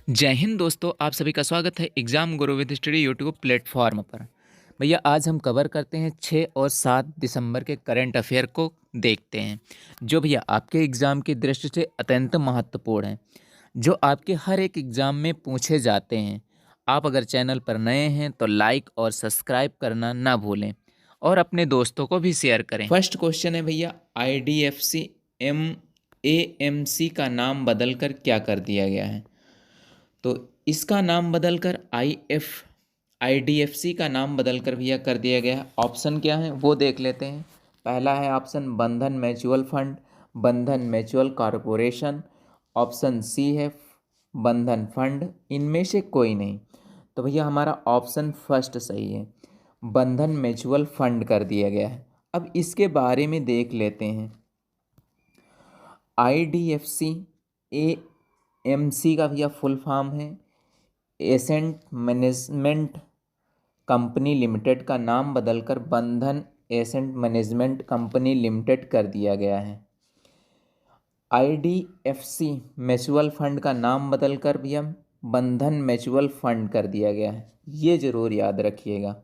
जय हिंद दोस्तों, आप सभी का स्वागत है exam Guru with study YouTube platform पर। भैया आज हम कवर करते हैं 6 और 7 दिसंबर के करंट अफेयर को देखते हैं, जो भैया आपके एग्ज़ाम की दृष्टि से अत्यंत महत्वपूर्ण हैं, जो आपके हर एक एग्ज़ाम में पूछे जाते हैं। आप अगर चैनल पर नए हैं तो लाइक और सब्सक्राइब करना ना भूलें और अपने दोस्तों को भी शेयर करें। फर्स्ट क्वेश्चन है भैया, IDFC AMC का नाम बदलकर क्या कर दिया गया है? तो इसका नाम बदलकर IDFC का नाम बदलकर भैया कर दिया गया है। ऑप्शन क्या है वो देख लेते हैं। पहला है ऑप्शन बंधन म्यूचुअल फंड, बंधन म्यूचुअल कॉरपोरेशन। ऑप्शन सी है बंधन फंड। इनमें से कोई नहीं, तो भैया हमारा ऑप्शन फर्स्ट सही है, बंधन म्यूचुअल फंड कर दिया गया है। अब इसके बारे में देख लेते हैं। IDFC AMC का भैया फुल फॉर्म है एसेंट मैनेजमेंट कंपनी लिमिटेड, का नाम बदलकर बंधन एसेंट मैनेजमेंट कंपनी लिमिटेड कर दिया गया है। IDFC म्यूचुअल फंड का नाम बदलकर भैया बंधन म्यूचुअल फंड कर दिया गया है। ये ज़रूर याद रखिएगा।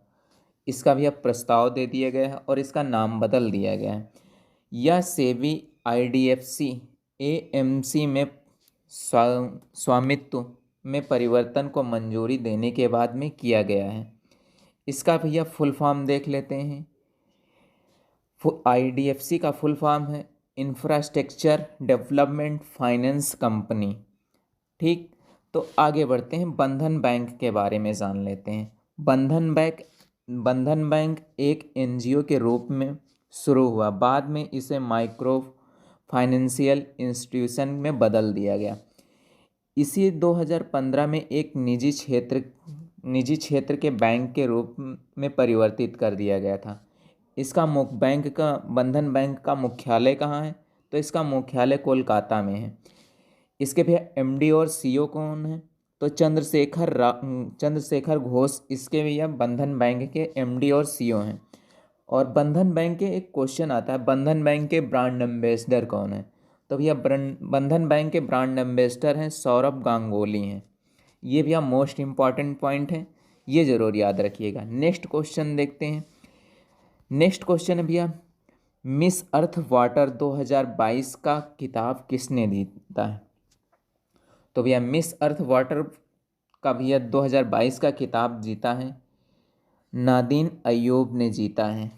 इसका भैया प्रस्ताव दे दिया गया है और इसका नाम बदल दिया गया है। यह सेबी IDFC AMC में स्वामित्व में परिवर्तन को मंजूरी देने के बाद में किया गया है। इसका भैया फुल फॉर्म देख लेते हैं। IDFC का फुल फॉर्म है इंफ्रास्ट्रक्चर डेवलपमेंट फाइनेंस कंपनी। ठीक, तो आगे बढ़ते हैं, बंधन बैंक के बारे में जान लेते हैं। बंधन बैंक एक NGO के रूप में शुरू हुआ, बाद में इसे माइक्रो फाइनेंशियल इंस्टीट्यूशन में बदल दिया गया। इसी 2015 में एक निजी क्षेत्र के बैंक के रूप में परिवर्तित कर दिया गया था। इसका बंधन बैंक का मुख्यालय कहाँ है? तो इसका मुख्यालय कोलकाता में है। इसके भैया MD और CEO कौन है? तो चंद्रशेखर घोष इसके भैया बंधन बैंक के MD और CEO हैं। और बंधन बैंक के एक क्वेश्चन आता है, बंधन बैंक के ब्रांड एम्बेसडर कौन है? तो भैया बंधन बैंक के ब्रांड एम्बेसडर हैं सौरभ गांगुली हैं। ये भैया मोस्ट इम्पॉर्टेंट पॉइंट है, ये ज़रूर याद रखिएगा। नेक्स्ट क्वेश्चन देखते हैं। नेक्स्ट क्वेश्चन है भैया, मिस अर्थ वाटर 2022 का खिताब किसने जीता है? तो भैया मिस अर्थ वाटर का भैया 2022 का खिताब जीता है नादीन अयूब ने जीता है।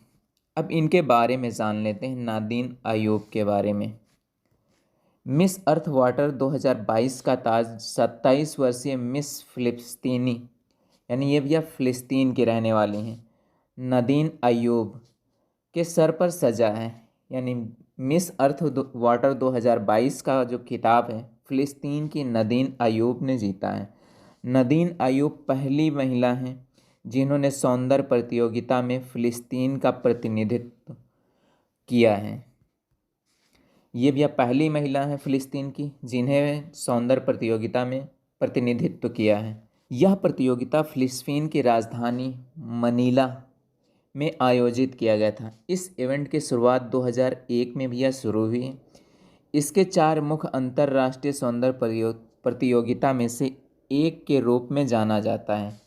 अब इनके बारे में जान लेते हैं, नादीन अयूब के बारे में। मिस अर्थ वाटर 2022 का ताज 27 वर्षीय मिस फिलिस्तीनी, यानी ये भैया फ़िलिस्तीन की रहने वाली हैं, नादीन अयूब के सर पर सजा है। यानी मिस अर्थ वाटर 2022 का जो खिताब है फ़िलिस्तीन की नादीन अयूब ने जीता है। नादीन अयूब पहली महिला हैं जिन्होंने सौंदर्य प्रतियोगिता में फ़िलिस्तीन का प्रतिनिधित्व किया है। ये भैया पहली महिला हैं फ़िलिस्तीन की जिन्हें सौंदर्य प्रतियोगिता में प्रतिनिधित्व किया है। यह प्रतियोगिता फ़िलिस्तीन की राजधानी मनीला में आयोजित किया गया था। इस इवेंट की शुरुआत 2001 में भैया शुरू हुई। इसके 4 मुख्य अंतर्राष्ट्रीय सौंदर्य प्रतियोगिता में से एक के रूप में जाना जाता है।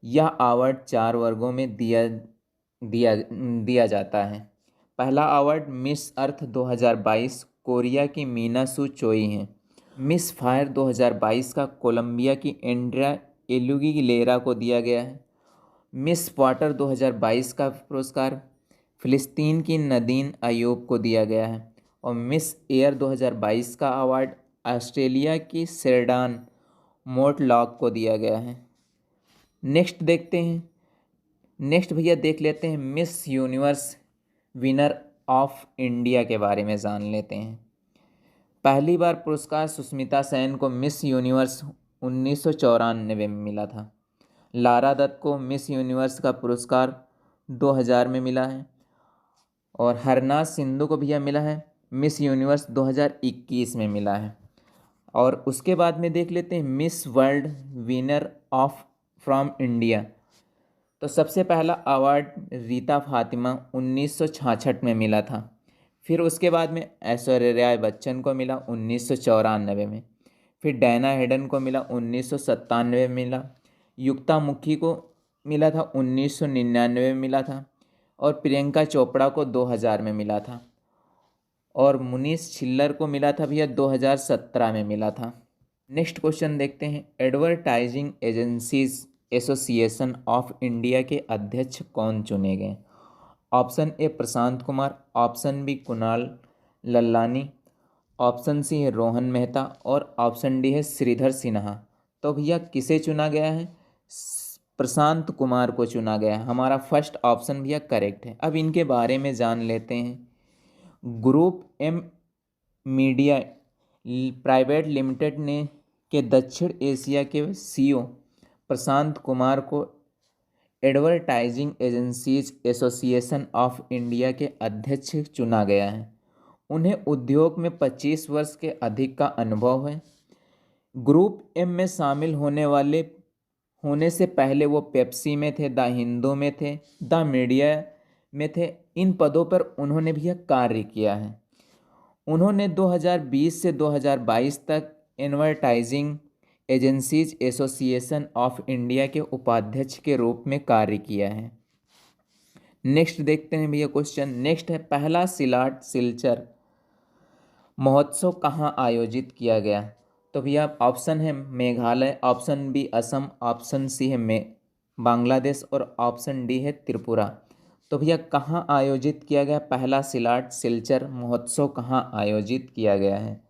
यह अवार्ड 4 वर्गों में दिया जाता है। पहला अवार्ड मिस अर्थ 2022 कोरिया की मीना सू चोई हैं। मिस फायर 2022 का कोलंबिया की एंड्रिया एलुगिलेरा को दिया गया है। मिस वाटर 2022 का पुरस्कार फ़िलिस्तीन की नादीन अयूब को दिया गया है। और मिस एयर 2022 का अवार्ड ऑस्ट्रेलिया की शेरडान मोर्टलॉक को दिया गया है। नेक्स्ट देखते हैं। नेक्स्ट भैया देख लेते हैं, miss universe winner of India के बारे में जान लेते हैं। पहली बार पुरस्कार सुष्मिता सेन को मिस यूनिवर्स 1994 में मिला था। लारा दत्त को मिस यूनिवर्स का पुरस्कार 2000 में मिला है। और हरनाज सिंधु को भैया मिला है मिस यूनिवर्स 2021 में मिला है। और उसके बाद में देख लेते हैं miss world winner of from India. तो सबसे पहला अवार्ड रीता फातिमा 1966 में मिला था। फिर उसके बाद में ऐश्वर्या राय बच्चन को मिला 1994 में। फिर डैना हेडन को मिला 1997 में मिला, युक्तामुखी को मिला था 1999 में मिला था, और प्रियंका चोपड़ा को 2000 में मिला था, और मुनीष छिल्लर को मिला था भैया 2017 में मिला था। नेक्स्ट क्वेश्चन देखते हैं, advertising agencies association of India के अध्यक्ष कौन चुने गए? Option A Prashant Kumar, option B Kunal Lallani, option C है रोहन मेहता, और ऑप्शन डी है श्रीधर सिन्हा। तो भैया किसे चुना गया है? प्रशांत कुमार को चुना गया है। हमारा फर्स्ट ऑप्शन भैया करेक्ट है। अब इनके बारे में जान लेते हैं। Group M media private limited ने के दक्षिण एशिया के सीईओ प्रशांत कुमार को advertising agencies association of India के अध्यक्ष चुना गया है। उन्हें उद्योग में 25 वर्ष के अधिक का अनुभव है। ग्रुप एम में शामिल होने से पहले वो पेप्सी में थे, द हिंदू में थे, द मीडिया में थे। इन पदों पर उन्होंने भी कार्य किया है। उन्होंने 2020 से 2022 तक advertising agencies association of India के उपाध्यक्ष के रूप में कार्य किया है। नेक्स्ट देखते हैं भैया क्वेश्चन। नेक्स्ट है, पहला सिलचर महोत्सव कहाँ आयोजित किया गया? तो भैया ऑप्शन है Meghalaya, option B Assam, option C है बांग्लादेश, और ऑप्शन डी है त्रिपुरा। तो भैया कहाँ आयोजित किया गया पहला सिलचर महोत्सव, कहाँ आयोजित किया गया है?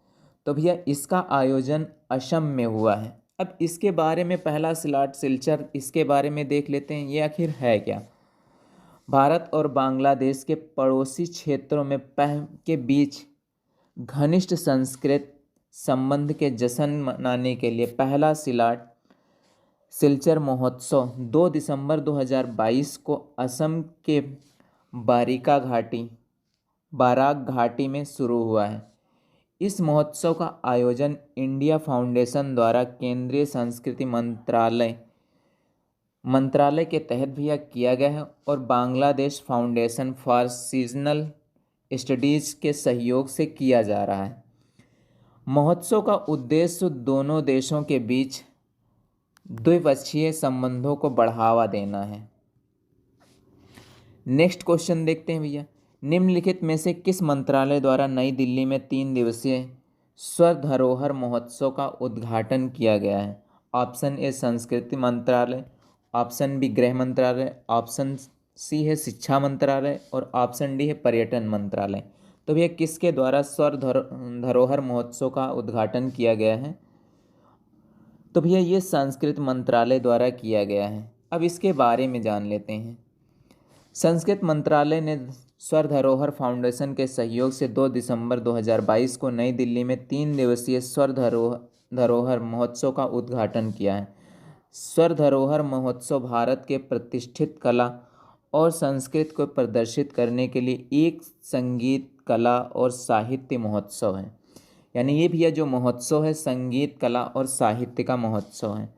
तो भैया इसका आयोजन असम में हुआ है। अब इसके बारे में पहला सिलचर, इसके बारे में देख लेते हैं ये आखिर है क्या। भारत और बांग्लादेश के पड़ोसी क्षेत्रों में के बीच घनिष्ठ संस्कृत संबंध के जश्न मनाने के लिए पहला सिलचर महोत्सव 2 दिसंबर 2022 को असम के बाराक घाटी में शुरू हुआ है। इस महोत्सव का आयोजन इंडिया फाउंडेशन द्वारा केंद्रीय संस्कृति मंत्रालय के तहत भी किया गया है, और Bangladesh foundation for seasonal studies के सहयोग से किया जा रहा है। महोत्सव का उद्देश्य दोनों देशों के बीच द्विपक्षीय संबंधों को बढ़ावा देना है। नेक्स्ट क्वेश्चन देखते हैं भैया, निम्नलिखित में से किस मंत्रालय द्वारा नई दिल्ली में 3 दिवसीय स्वर धरोहर महोत्सव का उद्घाटन किया गया है? ऑप्शन ए संस्कृति मंत्रालय, ऑप्शन बी गृह मंत्रालय, ऑप्शन सी है शिक्षा मंत्रालय, और ऑप्शन डी है पर्यटन मंत्रालय। तो भैया किसके द्वारा स्वर धरोहर महोत्सव का उद्घाटन किया गया है? तो भैया ये संस्कृत मंत्रालय द्वारा किया गया है। अब इसके बारे में जान लेते हैं। संस्कृत मंत्रालय ने स्वर धरोहर फाउंडेशन के सहयोग से 2 दिसंबर 2022 को नई दिल्ली में 3 दिवसीय स्वर धरोहर महोत्सव का उद्घाटन किया है। स्वर धरोहर महोत्सव भारत के प्रतिष्ठित कला और संस्कृति को प्रदर्शित करने के लिए एक संगीत, कला और साहित्य महोत्सव है। यानी ये भैया जो महोत्सव है संगीत, कला और साहित्य का महोत्सव है।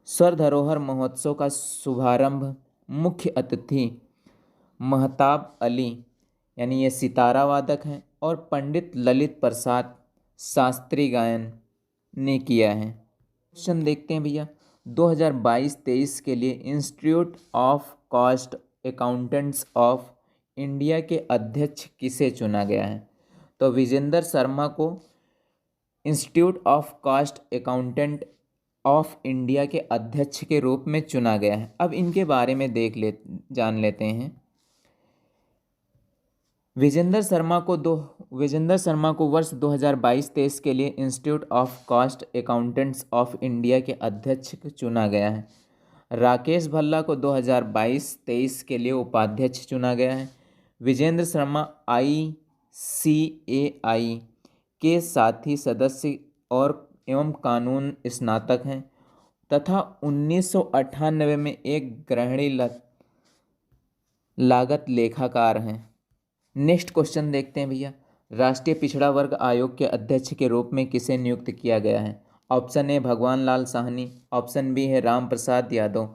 स्वर धरोहर महोत्सव का शुभारंभ मुख्य अतिथि महताब अली, यानी ये सितारा वादक हैं, और पंडित ललित प्रसाद शास्त्री गायन ने किया है। क्वेश्चन देखते हैं भैया, 2022-23 के लिए institute of cost accountants of India के अध्यक्ष किसे चुना गया है? तो विजेंद्र शर्मा को institute of cost accountant of India के अध्यक्ष के रूप में चुना गया है। अब इनके बारे में जान लेते हैं। विजेंद्र शर्मा को वर्ष 2022-23 के लिए institute of cost accountants of India के अध्यक्ष चुना गया है। राकेश भल्ला को 2022-23 के लिए उपाध्यक्ष चुना गया है। विजेंद्र शर्मा ICAI के साथी सदस्य और एवं कानून स्नातक हैं तथा 1998 में एक गृहिणी लागत लेखाकार हैं। नेक्स्ट क्वेश्चन देखते हैं भैया, राष्ट्रीय पिछड़ा वर्ग आयोग के अध्यक्ष के रूप में किसे नियुक्त किया गया है? ऑप्शन ए भगवान लाल साहनी, ऑप्शन बी है राम प्रसाद यादव,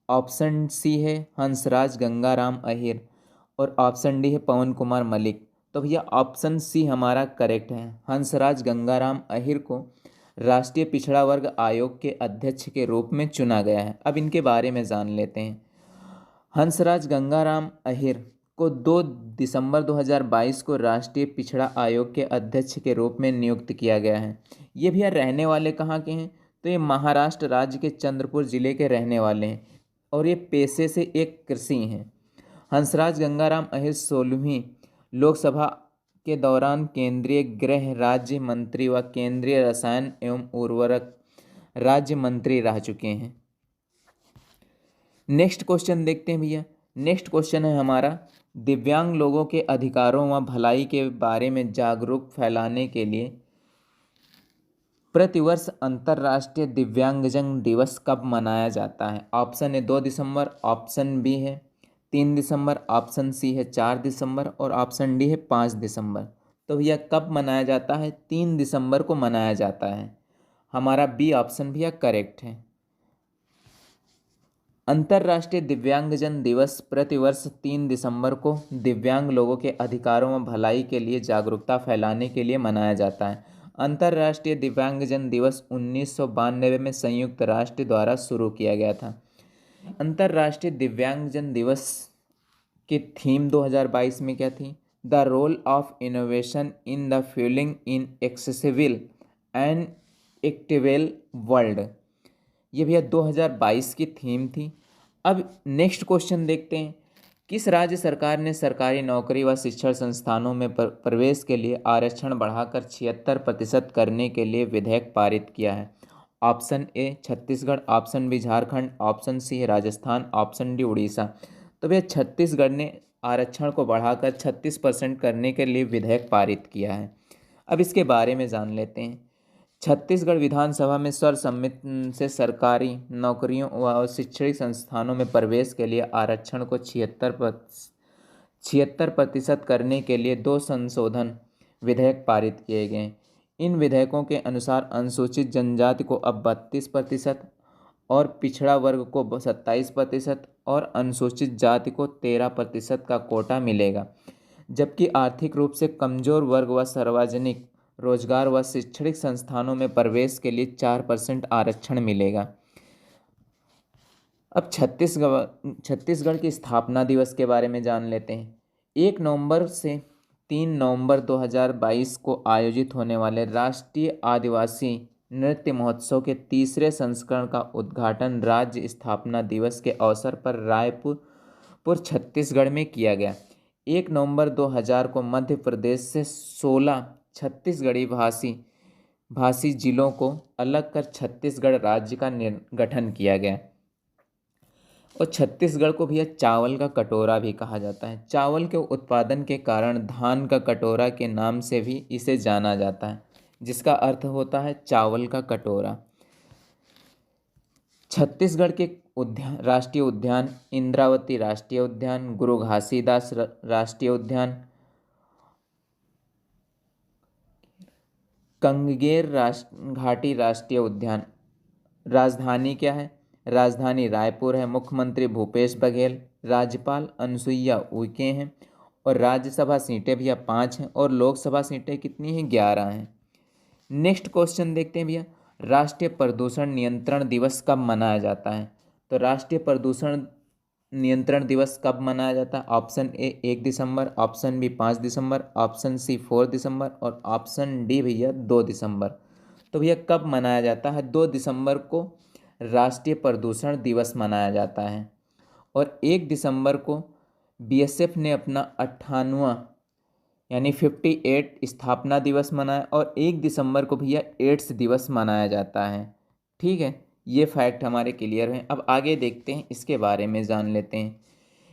ऑप्शन सी है हंसराज गंगाराम अहिर, और ऑप्शन डी है पवन कुमार मलिक। तो भैया ऑप्शन सी हमारा करेक्ट है। हंसराज गंगाराम अहिर को राष्ट्रीय पिछड़ा वर्ग आयोग के अध्यक्ष के रूप में चुना गया है? अब इनके बारे में जान लेते हैं। हंसराज गंगाराम अहिर को 2 दिसंबर 2022 को राष्ट्रीय पिछड़ा आयोग के अध्यक्ष के रूप में नियुक्त किया गया है। ये भैया रहने वाले कहाँ के हैं? तो ये महाराष्ट्र राज्य के चंद्रपुर जिले के रहने वाले हैं और ये पेशे से एक कृषि हैं। हंसराज गंगाराम अहिर 16वीं लोकसभा के दौरान केंद्रीय गृह राज्य मंत्री व केंद्रीय रसायन एवं उर्वरक राज्य मंत्री रह चुके हैं। नेक्स्ट क्वेश्चन देखते हैं भैया। नेक्स्ट क्वेश्चन है हमारा, दिव्यांग लोगों के अधिकारों व भलाई के बारे में जागरूक फैलाने के लिए प्रतिवर्ष अंतर्राष्ट्रीय दिव्यांगजन दिवस कब मनाया जाता है? ऑप्शन है 2 दिसंबर, ऑप्शन बी है 3 दिसंबर, ऑप्शन सी है 4 दिसंबर और ऑप्शन डी है 5 दिसंबर। तो भैया कब मनाया जाता है? 3 दिसंबर को मनाया जाता है। हमारा बी ऑप्शन भैया करेक्ट है। अंतर्राष्ट्रीय दिव्यांगजन दिवस प्रतिवर्ष 3 दिसंबर को दिव्यांग लोगों के अधिकारों व भलाई के लिए जागरूकता फैलाने के लिए मनाया जाता है। अंतर्राष्ट्रीय दिव्यांगजन दिवस 1992 में संयुक्त राष्ट्र द्वारा शुरू किया गया था। अंतर्राष्ट्रीय दिव्यांगजन दिवस की थीम 2022 में क्या थी? The role of innovation in the feeling in accessible and actively world. ये भैया 2022 की थीम थी। अब नेक्स्ट क्वेश्चन देखते हैं, किस राज्य सरकार ने सरकारी नौकरी व शिक्षण संस्थानों में प्रवेश के लिए आरक्षण बढ़ाकर 76% करने के लिए विधेयक पारित किया है? Option A Chhattisgarh, option B Jharkhand, option C है राजस्थान, ऑप्शन डी उड़ीसा। तो भैया छत्तीसगढ़ ने आरक्षण को बढ़ाकर 36% करने के लिए विधेयक पारित किया है। अब इसके बारे में जान लेते हैं। छत्तीसगढ़ विधानसभा में सर्वसम्मति से सरकारी नौकरियों व शैक्षणिक संस्थानों में प्रवेश के लिए आरक्षण को 76% करने के लिए 2 संशोधन विधेयक पारित किए गए। इन विधेयकों के अनुसार अनुसूचित जनजाति को अब 32% और पिछड़ा वर्ग को 27% और अनुसूचित जाति को 13% का कोटा मिलेगा, जबकि आर्थिक रूप से कमजोर वर्ग व सार्वजनिक रोजगार व शैक्षणिक संस्थानों में प्रवेश के लिए 4% आरक्षण मिलेगा। अब छत्तीसगढ़ की स्थापना दिवस के बारे में जान लेते हैं। 1 नवंबर से 3 नवंबर 2022 को आयोजित होने वाले राष्ट्रीय आदिवासी नृत्य महोत्सव के 3रे संस्करण का उद्घाटन राज्य स्थापना दिवस के अवसर पर रायपुर छत्तीसगढ़ में किया गया। 1 नवंबर 2000 को मध्य प्रदेश से 16 छत्तीसगढ़ी भाषी जिलों को अलग कर छत्तीसगढ़ राज्य का गठन किया गया। और छत्तीसगढ़ को भैया चावल का कटोरा भी कहा जाता है। चावल के उत्पादन के कारण धान का कटोरा के नाम से भी इसे जाना जाता है, जिसका अर्थ होता है चावल का कटोरा। छत्तीसगढ़ के राष्ट्रीय उद्यान इंद्रावती राष्ट्रीय उद्यान, गुरु घासीदास राष्ट्रीय उद्यान, कंगेर घाटी राष्ट्रीय उद्यान। राजधानी क्या है? राजधानी रायपुर है। मुख्यमंत्री भूपेश बघेल, राज्यपाल अनुसुईया उइके हैं और राज्यसभा सीटें भैया 5 हैं और लोकसभा सीटें कितनी हैं? 11 हैं। नेक्स्ट क्वेश्चन देखते हैं भैया, राष्ट्रीय प्रदूषण नियंत्रण दिवस कब मनाया जाता है? तो राष्ट्रीय प्रदूषण नियंत्रण दिवस कब मनाया जाता है? ऑप्शन ए 1 दिसंबर, ऑप्शन बी 5 दिसंबर, ऑप्शन सी 4 दिसंबर और ऑप्शन डी भैया 2 दिसंबर। तो भैया कब मनाया जाता है? 2 दिसंबर को राष्ट्रीय प्रदूषण दिवस मनाया जाता है। और 1 दिसंबर को बीएसएफ ने अपना 58वां यानी 58 स्थापना दिवस मनाया और 1 दिसंबर को भैया एड्स दिवस मनाया जाता है। ठीक है, ये फैक्ट हमारे क्लियर हैं। अब आगे देखते हैं, इसके बारे में जान लेते हैं।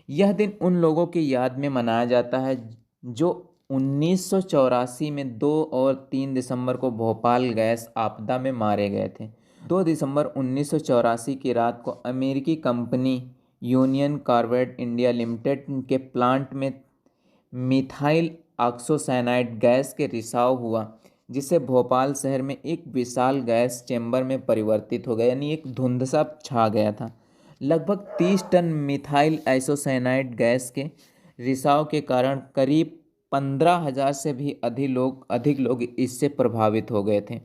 यह दिन उन लोगों की याद में मनाया जाता है जो 1984 में 2 और 3 दिसंबर को भोपाल गैस आपदा में मारे गए थे। 2 दिसंबर 1984 की रात को अमेरिकी company union carbide India limited के प्लांट में मिथाइल ऑक्सोसाइनाइड गैस के रिसाव हुआ, जिससे भोपाल शहर में एक विशाल गैस चैम्बर में परिवर्तित हो गया, यानी एक धुंध सा छा गया था। लगभग 30 टन मिथाइल आइसोसाइनाइड गैस के रिसाव के कारण करीब 15,000 से भी अधिक लोग इससे प्रभावित हो गए थे।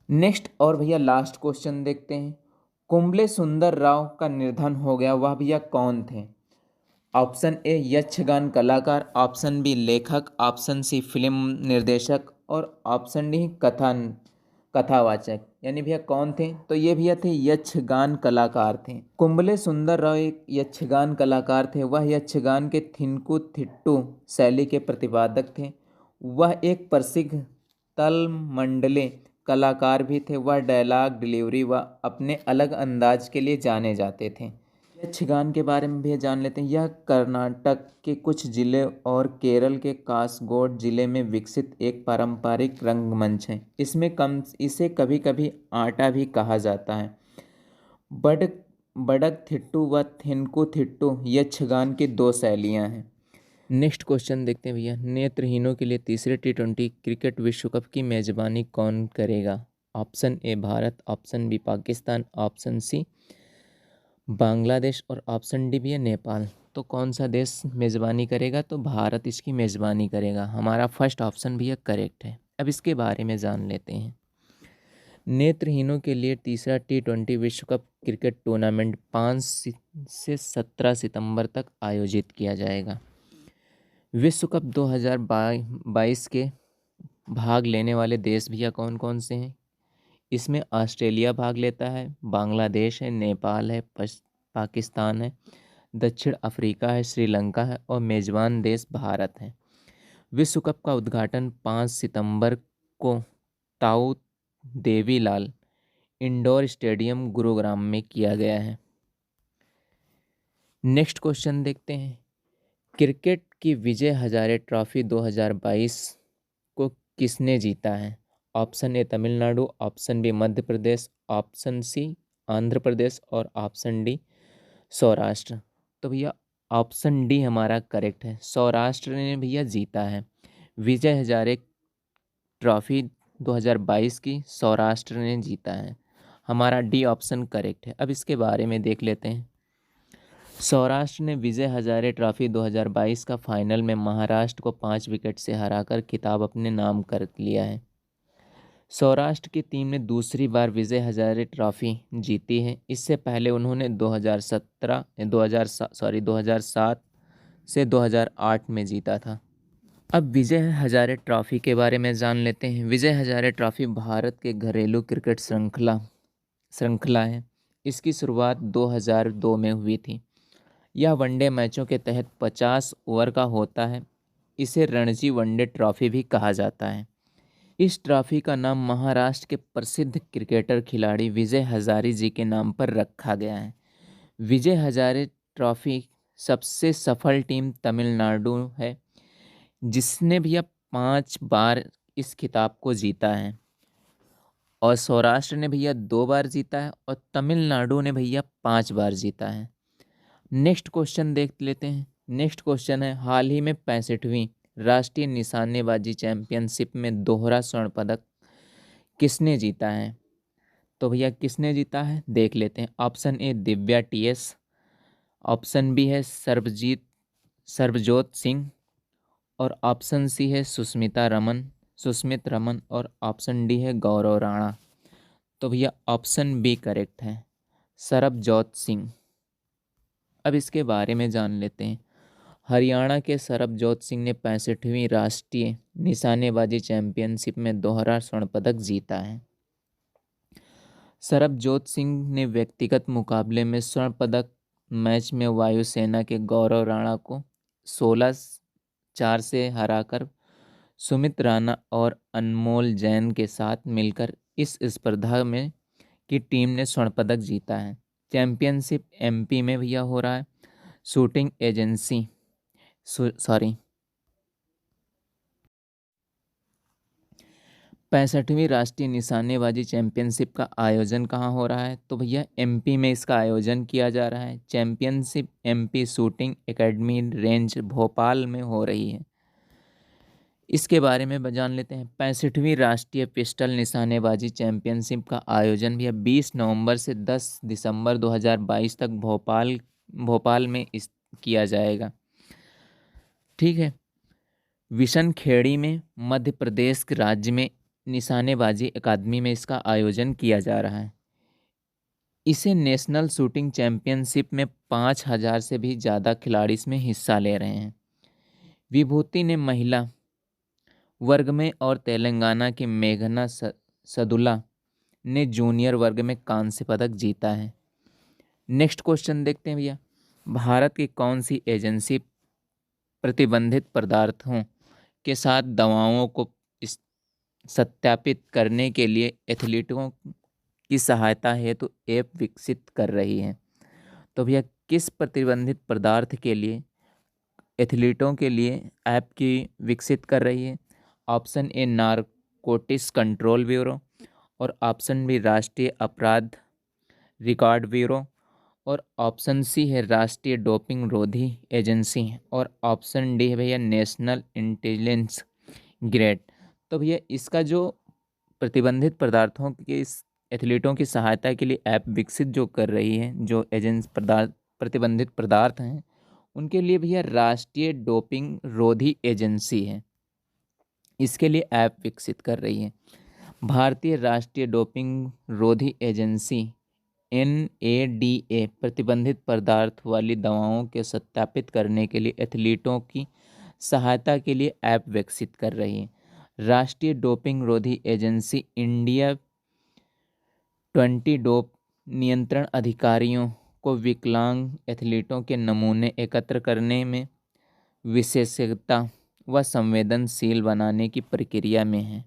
नेक्स्ट और भैया लास्ट क्वेश्चन देखते हैं। कुंबले सुंदर राव का निधन हो गया, वह भैया कौन थे? ऑप्शन ए यक्षगान कलाकार, ऑप्शन बी लेखक, ऑप्शन सी फिल्म निर्देशक और ऑप्शन डी कथावाचक। यानी भैया कौन थे? तो ये भैया थे यक्षगान कलाकार थे। कुंबले सुंदर राव एक यक्षगान कलाकार थे। वह यक्षगान के थिन्कु थिट्टू शैली के प्रतिपादक थे। वह एक प्रसिद्ध तल मंडले कलाकार भी थे। वह डायलॉग डिलीवरी व अपने अलग अंदाज के लिए जाने जाते थे। यक्षगान के बारे में भी जान लेते हैं। यह कर्नाटक के कुछ जिले और केरल के कासरगोड जिले में विकसित एक पारंपरिक रंगमंच है। इसे कभी कभी आटा भी कहा जाता है। बड बडक थिट्टू व थिन्कु थिट्टू यक्षगान की दो शैलियाँ हैं। नेक्स्ट क्वेश्चन देखते हैं भैया। नेत्रहीनों के लिए तीसरे T20 क्रिकेट विश्व कप की मेजबानी कौन करेगा? Option A Bharat, option B Pakistan, option C Bangladesh और ऑप्शन डी भी है नेपाल। तो कौन सा देश मेज़बानी करेगा? तो भारत इसकी मेज़बानी करेगा। हमारा फर्स्ट ऑप्शन भी करेक्ट है। अब इसके बारे में जान लेते हैं। नेत्रहीनों के लिए तीसरा T20 विश्व कप क्रिकेट टूर्नामेंट 5 से 17 सितंबर तक आयोजित किया जाएगा। विश्व कप 2022 के भाग लेने वाले देश भैया कौन कौन से हैं? इसमें ऑस्ट्रेलिया भाग लेता है, बांग्लादेश है, नेपाल है, पाकिस्तान है, दक्षिण अफ्रीका है, श्रीलंका है और मेज़बान देश भारत है। विश्व कप का उद्घाटन 5 सितंबर को ताऊ देवीलाल इंडोर स्टेडियम गुरुग्राम में किया गया है। नेक्स्ट क्वेश्चन देखते हैं। क्रिकेट की विजय हजारे ट्रॉफी 2022 को किसने जीता है? Option A Tamil Nadu, option B Madhya Pradesh, option C Andhra Pradesh और ऑप्शन डी सौराष्ट्र। तो भैया ऑप्शन डी हमारा करेक्ट है। सौराष्ट्र ने भैया जीता है विजय हजारे ट्रॉफी 2022 की। सौराष्ट्र ने जीता है। हमारा डी ऑप्शन करेक्ट है। अब इसके बारे में देख लेते हैं। सौराष्ट्र ने विजय हजारे ट्रॉफी 2022 का फाइनल में महाराष्ट्र को 5 विकेट से हराकर खिताब अपने नाम कर लिया है। सौराष्ट्र की टीम ने दूसरी बार विजय हजारे ट्रॉफी जीती है। इससे पहले उन्होंने 2007 से 2008 में जीता था। अब विजय हजारे ट्रॉफी के बारे में जान लेते हैं। विजय हजारे ट्रॉफी भारत के घरेलू क्रिकेट श्रृंखला है। इसकी शुरुआत 2002 में हुई थी। यह वनडे मैचों के तहत 50 ओवर का होता है। इसे रणजी वनडे ट्रॉफी भी कहा जाता है। इस ट्रॉफी का नाम महाराष्ट्र के प्रसिद्ध क्रिकेटर खिलाड़ी विजय हजारे जी के नाम पर रखा गया है। विजय हजारे ट्रॉफी सबसे सफल टीम तमिलनाडु है, जिसने भैया 5 बार इस खिताब को जीता है। और सौराष्ट्र ने भैया 2 बार जीता है और तमिलनाडु ने भैया 5 बार जीता है। नेक्स्ट क्वेश्चन देख लेते हैं। नेक्स्ट क्वेश्चन है, हाल ही में 65वीं राष्ट्रीय निशानेबाजी चैंपियनशिप में दोहरा स्वर्ण पदक किसने जीता है? तो भैया किसने जीता है देख लेते हैं। Option A Divya TS, option B है सर्बजोत सिंह और ऑप्शन सी है सुस्मित रमन और ऑप्शन डी है गौरव राणा। तो भैया ऑप्शन बी करेक्ट है, सरबजोत सिंह। अब इसके बारे में जान लेते हैं। हरियाणा के सरबजोत सिंह ने 65वीं राष्ट्रीय निशानेबाजी चैंपियनशिप में दोहरा स्वर्ण पदक जीता है। सरबजोत सिंह ने व्यक्तिगत मुकाबले में स्वर्ण पदक मैच में वायुसेना के गौरव राणा को 16-4 से हराकर सुमित राणा और अनमोल जैन के साथ मिलकर इस स्पर्धा में की टीम ने स्वर्ण पदक जीता है। चैंपियनशिप MP में भैया हो रहा है। शूटिंग एजेंसी 65वीं राष्ट्रीय निशानेबाजी चैंपियनशिप का आयोजन कहाँ हो रहा है? तो भैया MP में इसका आयोजन किया जा रहा है। Championship MP shooting academy range Bhopal में हो रही है। इसके बारे में जान लेते हैं। 65वीं राष्ट्रीय पिस्टल निशानेबाजी चैंपियनशिप का आयोजन भैया 20 नवंबर से 10 दिसंबर 2022 तक भोपाल में किया जाएगा। ठीक है। विशनखेड़ी में मध्य प्रदेश राज्य में निशानेबाजी अकादमी में इसका आयोजन किया जा रहा है। इसे नेशनल शूटिंग चैंपियनशिप में 5,000 से भी ज़्यादा खिलाड़ी इसमें हिस्सा ले रहे हैं। विभूति ने महिला वर्ग में और तेलंगाना की मेघना सदुला ने जूनियर वर्ग में कांस्य पदक जीता है। नेक्स्ट क्वेश्चन देखते हैं भैया, भारत की कौन सी एजेंसी प्रतिबंधित पदार्थों के साथ दवाओं को सत्यापित करने के लिए एथलीटों की सहायता हेतु ऐप विकसित कर रही है? तो भैया किस प्रतिबंधित पदार्थ के लिए एथलीटों के लिए ऐप की विकसित कर रही है? ऑप्शन ए नारकोटिक्स कंट्रोल ब्यूरो, और ऑप्शन बी राष्ट्रीय अपराध रिकॉर्ड ब्यूरो, और ऑप्शन सी है राष्ट्रीय डोपिंग रोधी एजेंसी, और ऑप्शन डी है भैया नेशनल इंटेलिजेंस ग्रेड। तो भैया इसका जो प्रतिबंधित पदार्थों के इस एथलीटों की सहायता के लिए ऐप विकसित जो कर रही है, जो प्रतिबंधित पदार्थ हैं, उनके लिए भैया राष्ट्रीय डोपिंग रोधी एजेंसी है, इसके लिए ऐप विकसित कर रही है। भारतीय राष्ट्रीय डोपिंग रोधी एजेंसी NADA प्रतिबंधित पदार्थ वाली दवाओं के सत्यापित करने के लिए एथलीटों की सहायता के लिए ऐप विकसित कर रही है। राष्ट्रीय डोपिंग रोधी एजेंसी इंडिया 20 डोप नियंत्रण अधिकारियों को विकलांग एथलीटों के नमूने एकत्र करने में विशेषज्ञता व संवेदनशील बनाने की प्रक्रिया में है।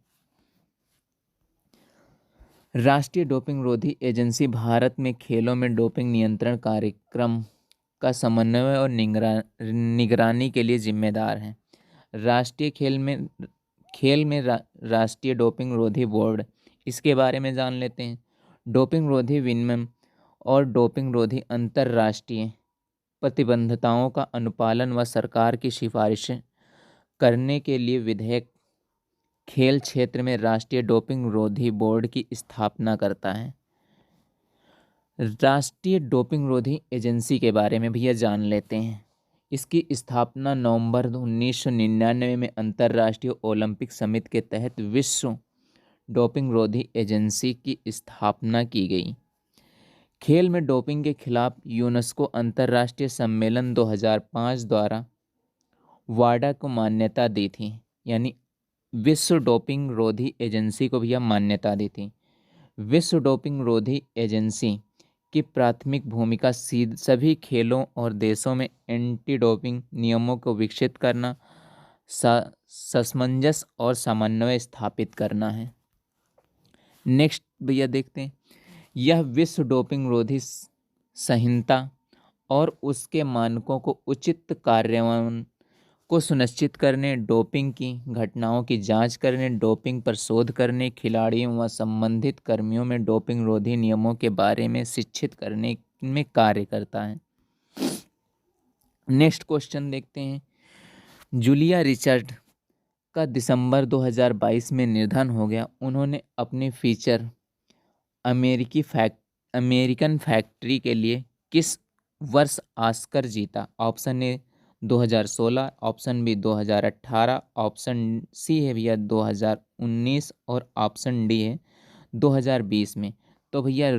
राष्ट्रीय डोपिंग रोधी एजेंसी भारत में खेलों में डोपिंग नियंत्रण कार्यक्रम का समन्वय और निगरानी के लिए जिम्मेदार है। राष्ट्रीय खेल में राष्ट्रीय डोपिंग रोधी बोर्ड, इसके बारे में जान लेते हैं। डोपिंग रोधी विनियमन और डोपिंग रोधी अंतर्राष्ट्रीय प्रतिबद्धताओं का अनुपालन व सरकार की सिफारिशें करने के लिए विधेयक खेल क्षेत्र में राष्ट्रीय डोपिंग रोधी बोर्ड की स्थापना करता है। राष्ट्रीय डोपिंग रोधी एजेंसी के बारे में भैया जान लेते हैं। इसकी स्थापना नवंबर 1999 में अंतर्राष्ट्रीय ओलंपिक समिति के तहत विश्व डोपिंग रोधी एजेंसी की स्थापना की गई। खेल में डोपिंग के खिलाफ यूनेस्को अंतर्राष्ट्रीय सम्मेलन 2005 द्वारा वाडा को मान्यता दी थी, यानी विश्व डोपिंग रोधी एजेंसी को भैया मान्यता दी थी। विश्व डोपिंग रोधी एजेंसी की प्राथमिक भूमिका सभी खेलों और देशों में एंटी डोपिंग नियमों को विकसित करना, सामंजस्य और समन्वय स्थापित करना है। नेक्स्ट भैया देखते हैं, यह विश्व डोपिंग रोधी संहिता और उसके मानकों को उचित कार्यान्वयन को सुनिश्चित करने, डोपिंग की घटनाओं की जांच करने, डोपिंग पर शोध करने, खिलाड़ियों व संबंधित कर्मियों में डोपिंग रोधी नियमों के बारे में शिक्षित करने में कार्य करता है। नेक्स्ट क्वेश्चन देखते हैं, जूलिया रिचर्ड का दिसंबर 2022 में निधन हो गया। उन्होंने अपनी फीचर अमेरिकन फैक्ट्री के लिए किस वर्ष ऑस्कर जीता? Option A 2016, option B 2018, option C है भैया 2019, और ऑप्शन डी है 2020 में। तो भैया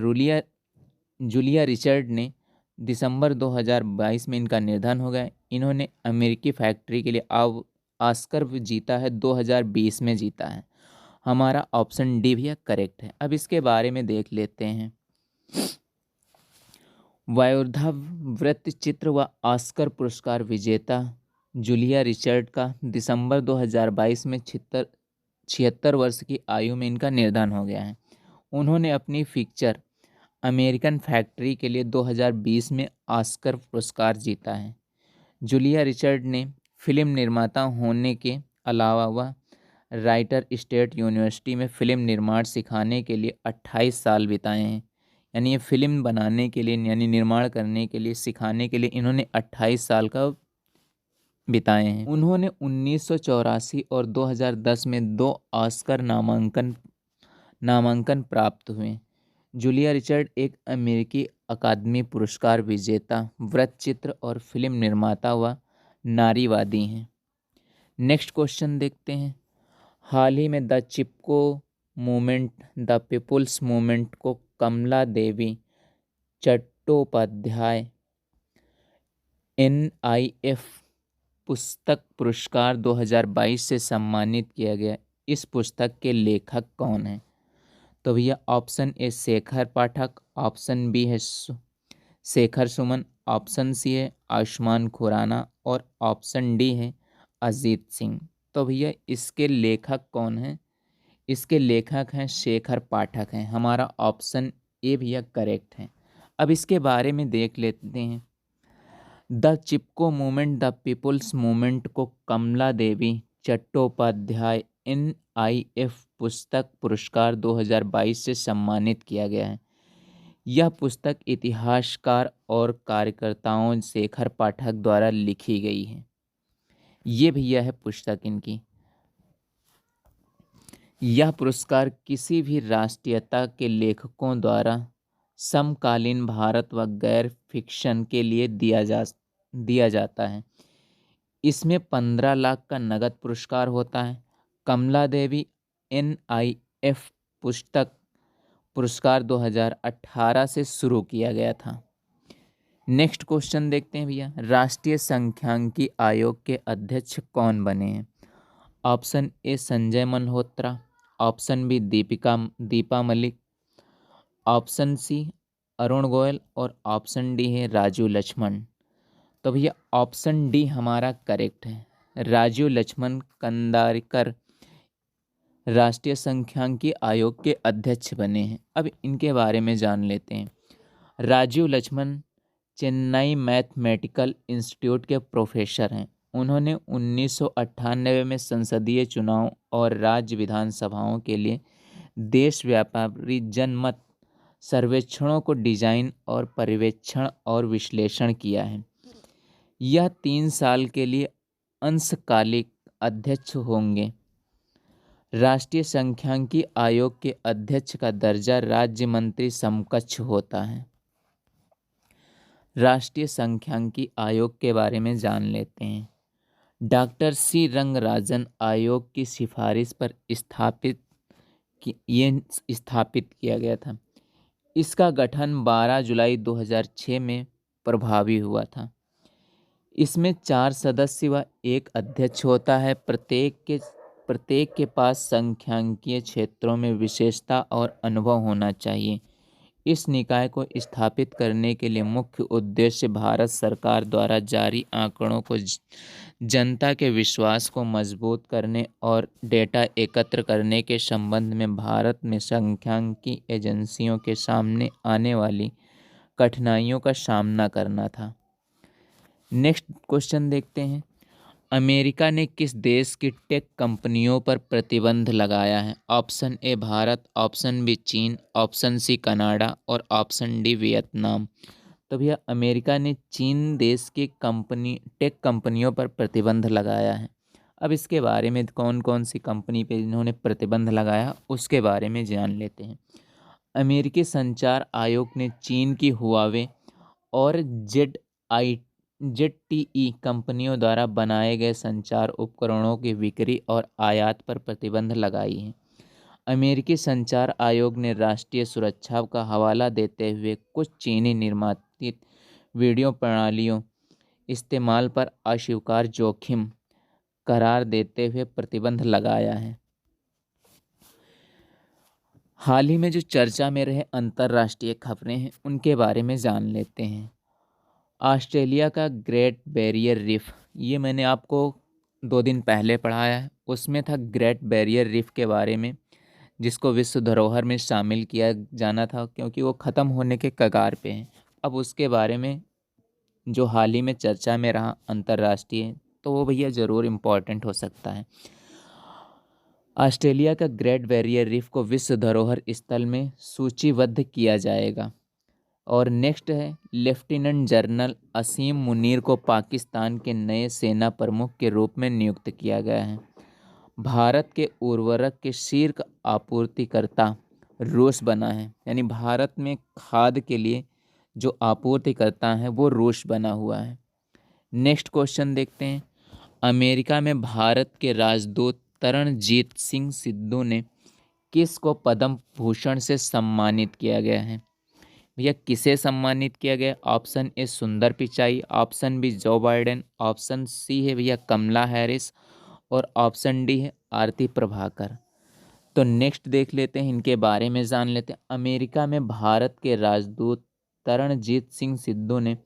जूलिया रिचर्ड ने दिसंबर 2022 में इनका निधन हो गया। इन्होंने अमेरिकी फैक्ट्री के लिए ऑस्कर जीता है, 2020 में जीता है। हमारा ऑप्शन डी भैया करेक्ट है। अब इसके बारे में देख लेते हैं। वायुर्धा वृत्तचित्र व ऑस्कर पुरस्कार विजेता जूलिया रिचर्ड का दिसंबर 2022 में 76 वर्ष की आयु में इनका निधन हो गया है। उन्होंने अपनी पिक्चर अमेरिकन फैक्ट्री के लिए 2020 में ऑस्कर पुरस्कार जीता है। जूलिया रिचर्ड ने फिल्म निर्माता होने के अलावा वह राइटर स्टेट यूनिवर्सिटी में फिल्म निर्माण सिखाने के लिए 28 साल बिताए हैं। यानी ये फिल्म बनाने के लिए, यानी निर्माण करने के लिए, सिखाने के लिए इन्होंने 28 साल का बिताए हैं। उन्होंने 1984 और 2010 में 2 ऑस्कर नामांकन प्राप्त हुए। जूलिया रिचर्ड एक अमेरिकी अकादमी पुरस्कार विजेता वृत्तचित्र और फिल्म निर्माता व नारीवादी हैं। नेक्स्ट क्वेश्चन देखते हैं, हाल ही में the Chipko movement the people's movement को कमला देवी चट्टोपाध्याय NIF पुस्तक पुरस्कार 2022 से सम्मानित किया गया। इस पुस्तक के लेखक कौन हैं? तो भैया option A Shekhar Pathak, option B है शेखर सुमन, ऑप्शन सी है आयुष्मान खुराना और ऑप्शन डी है अजीत सिंह। तो भैया इसके लेखक कौन हैं? इसके लेखक हैं शेखर पाठक हैं। हमारा ऑप्शन ए भैया करेक्ट है। अब इसके बारे में देख लेते हैं। The Chipko movement the people's movement को कमला देवी चट्टोपाध्याय NIF पुस्तक पुरस्कार 2022 से सम्मानित किया गया है। यह पुस्तक इतिहासकार और कार्यकर्ताओं शेखर पाठक द्वारा लिखी गई है। ये भैया है पुस्तक इनकी। यह पुरस्कार किसी भी राष्ट्रीयता के लेखकों द्वारा समकालीन भारत व गैर फिक्शन के लिए दिया जाता है। इसमें 15 लाख का नगद पुरस्कार होता है। कमला देवी NIF पुस्तक पुरस्कार 2018 से शुरू किया गया था। नेक्स्ट क्वेश्चन देखते हैं भैया। राष्ट्रीय सांख्यिकी आयोग के अध्यक्ष कौन बने हैं? Option A Sanjay Malhotra, option B Deepa Malik, option C Arun Goyal और ऑप्शन डी है राजीव लक्ष्मण। तो भैया ऑप्शन डी हमारा करेक्ट है। राजीव लक्ष्मण कंदारकर राष्ट्रीय सांख्यिकी आयोग के अध्यक्ष बने हैं। अब इनके बारे में जान लेते हैं। राजीव लक्ष्मण चेन्नई मैथमेटिकल इंस्टीट्यूट के प्रोफेसर हैं। उन्होंने 1998 में संसदीय चुनाव और राज्य विधानसभाओं के लिए देशव्यापी जनमत सर्वेक्षणों को डिजाइन और पर्यवेक्षण और विश्लेषण किया है। यह 3 साल के लिए अंशकालिक अध्यक्ष होंगे। राष्ट्रीय सांख्यिकी आयोग के अध्यक्ष का दर्जा राज्य मंत्री समकक्ष होता है। राष्ट्रीय सांख्यिकी आयोग के बारे में जान लेते हैं। डॉक्टर C रंगराजन आयोग की सिफारिश पर स्थापित किया गया था। इसका गठन 12 जुलाई 2006 में प्रभावी हुआ था। इसमें 4 सदस्य व 1 अध्यक्ष होता है। प्रत्येक के पास सांख्यिकीय क्षेत्रों में विशेषता और अनुभव होना चाहिए। इस निकाय को स्थापित करने के लिए मुख्य उद्देश्य भारत सरकार द्वारा जारी आंकड़ों को जनता के विश्वास को मजबूत करने और डेटा एकत्र करने के संबंध में भारत में सांख्यिकी एजेंसियों के सामने आने वाली कठिनाइयों का सामना करना था। नेक्स्ट क्वेश्चन देखते हैं। अमेरिका ने किस देश की टेक कंपनियों पर प्रतिबंध लगाया है? Option A Bharat, option B चीन, ऑप्शन सी कनाडा और ऑप्शन डी वियतनाम। तो भैया अमेरिका ने चीन देश की टेक कंपनियों पर प्रतिबंध लगाया है। अब इसके बारे में कौन कौन सी कंपनी पे इन्होंने प्रतिबंध लगाया उसके बारे में जान लेते हैं। अमेरिकी संचार आयोग ने चीन की हुआवे और ZTE कंपनियों द्वारा बनाए गए संचार उपकरणों की बिक्री और आयात पर प्रतिबंध लगाई है। अमेरिकी संचार आयोग ने राष्ट्रीय सुरक्षा का हवाला देते हुए कुछ चीनी निर्मित वीडियो प्रणालियों इस्तेमाल पर अस्वीकार जोखिम करार देते हुए प्रतिबंध लगाया है। हाल ही में जो चर्चा में रहे अंतर्राष्ट्रीय खबरें हैं उनके बारे में जान लेते हैं। ऑस्ट्रेलिया का ग्रेट बैरियर रीफ, ये मैंने आपको 2 दिन पहले पढ़ाया है। उसमें था ग्रेट बैरियर रीफ के बारे में, जिसको विश्व धरोहर में शामिल किया जाना था क्योंकि वो ख़त्म होने के कगार पे हैं। अब उसके बारे में जो हाल ही में चर्चा में रहा अंतर्राष्ट्रीय, तो वो भैया ज़रूर इम्पोर्टेंट हो सकता है। ऑस्ट्रेलिया का ग्रेट बैरियर रीफ को विश्व धरोहर स्थल में सूचीबद्ध किया जाएगा। और नेक्स्ट है लेफ्टिनेंट जनरल असीम मुनीर को पाकिस्तान के नए सेना प्रमुख के रूप में नियुक्त किया गया है। भारत के उर्वरक के शीर्ष आपूर्तिकर्ता रूस बना है, यानी भारत में खाद के लिए जो आपूर्तिकर्ता है वो रूस बना हुआ है। नेक्स्ट क्वेश्चन देखते हैं। अमेरिका में भारत के राजदूत तरणजीत सिंह सिद्धू ने किसको पद्म भूषण से सम्मानित किया गया है? भैया किसे सम्मानित किया गया? Option A Sundar Pichai, option B Joe Biden, option C है भैया कमला हैरिस और ऑप्शन डी है आरती प्रभाकर। तो नेक्स्ट देख लेते हैं, इनके बारे में जान लेते हैं। अमेरिका में भारत के राजदूत तरणजीत सिंह सिद्धू ने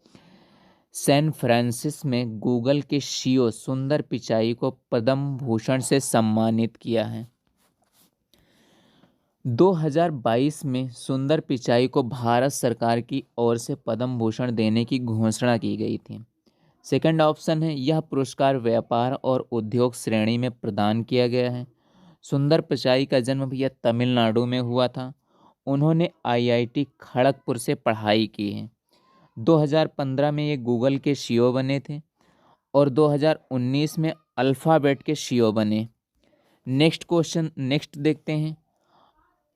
सैन फ्रांसिस में गूगल के सीईओ सुंदर पिचाई को पद्म भूषण से सम्मानित किया है। 2022 में सुंदर पिचाई को भारत सरकार की ओर से पद्म भूषण देने की घोषणा की गई थी। सेकंड ऑप्शन है, यह पुरस्कार व्यापार और उद्योग श्रेणी में प्रदान किया गया है। सुंदर पिचाई का जन्म भैया तमिलनाडु में हुआ था। उन्होंने आईआईटी खड़गपुर से पढ़ाई की है। 2015 में ये गूगल के सीईओ बने थे और 2019 में अल्फ़ाबेट के सीईओ बने। नेक्स्ट देखते हैं।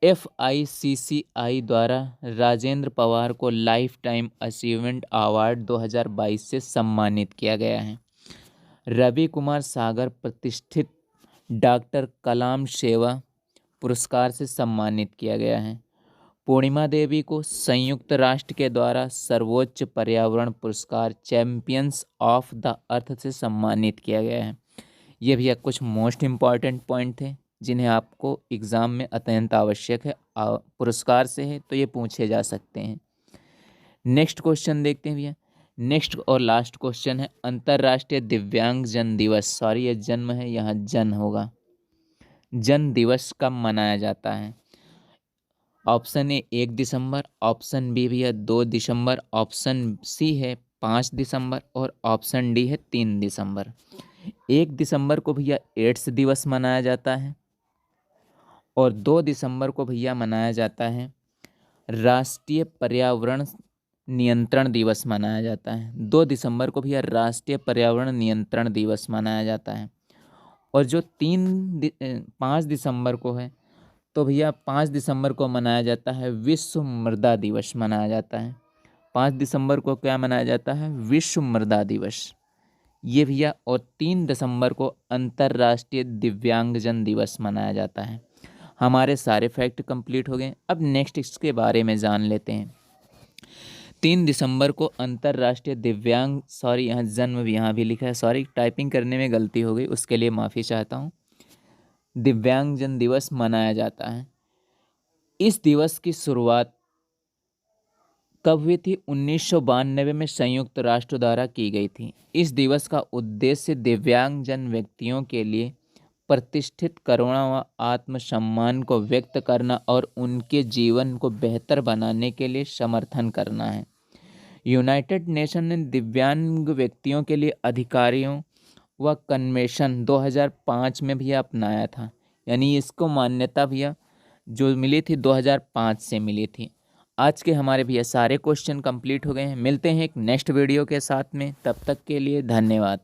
FICCI द्वारा राजेंद्र पवार को लाइफ टाइम अचीवमेंट अवार्ड 2022 से सम्मानित किया गया है। रवि कुमार सागर प्रतिष्ठित डॉक्टर कलाम सेवा पुरस्कार से सम्मानित किया गया है। पूर्णिमा देवी को संयुक्त राष्ट्र के द्वारा सर्वोच्च पर्यावरण पुरस्कार चैंपियंस ऑफ द अर्थ से सम्मानित किया गया है। ये भैया कुछ मोस्ट इम्पॉर्टेंट पॉइंट थे जिन्हें आपको एग्ज़ाम में अत्यंत आवश्यक है। पुरस्कार से है तो ये पूछे जा सकते हैं। नेक्स्ट क्वेश्चन देखते हैं भैया। नेक्स्ट और लास्ट क्वेश्चन है, अंतर्राष्ट्रीय दिव्यांग जन दिवस, सॉरी ये जन्म है, यहाँ जन होगा, जन दिवस कब मनाया जाता है? ऑप्शन ए 1 दिसंबर, ऑप्शन बी भैया 2 दिसंबर, ऑप्शन सी है 5 दिसंबर और ऑप्शन डी है 3 दिसंबर। 1 दिसंबर को भैया एड्स दिवस मनाया जाता है और 2 दिसंबर को भैया मनाया जाता है राष्ट्रीय पर्यावरण नियंत्रण दिवस मनाया जाता है। 2 दिसंबर को भैया राष्ट्रीय पर्यावरण नियंत्रण दिवस मनाया जाता है। और जो 5 दिसंबर को है तो भैया 5 दिसंबर को मनाया जाता है विश्व मृदा दिवस मनाया जाता है। 5 दिसंबर को क्या मनाया जाता है? विश्व मृदा दिवस। ये भैया, और 3 दिसंबर को अंतर्राष्ट्रीय दिव्यांगजन दिवस मनाया जाता है। हमारे सारे फैक्ट कंप्लीट हो गए। अब नेक्स्ट इसके बारे में जान लेते हैं। 3 दिसंबर को अंतर्राष्ट्रीय दिव्यांग, सॉरी यहाँ जन्म भी यहाँ भी लिखा है, सॉरी टाइपिंग करने में गलती हो गई, उसके लिए माफ़ी चाहता हूँ। दिव्यांगजन दिवस मनाया जाता है। इस दिवस की शुरुआत कब हुई थी? 1992 में संयुक्त राष्ट्र द्वारा की गई थी। इस दिवस का उद्देश्य दिव्यांगजन व्यक्तियों के लिए प्रतिष्ठित करुणा व आत्मसम्मान को व्यक्त करना और उनके जीवन को बेहतर बनाने के लिए समर्थन करना है। यूनाइटेड नेशन ने दिव्यांग व्यक्तियों के लिए अधिकारियों व कन्वेंशन 2005 में भी अपनाया था, यानी इसको मान्यता भैया जो मिली थी 2005 से मिली थी। आज के हमारे भैया सारे क्वेश्चन कंप्लीट हो गए हैं। मिलते हैं एक नेक्स्ट वीडियो के साथ में, तब तक के लिए धन्यवाद।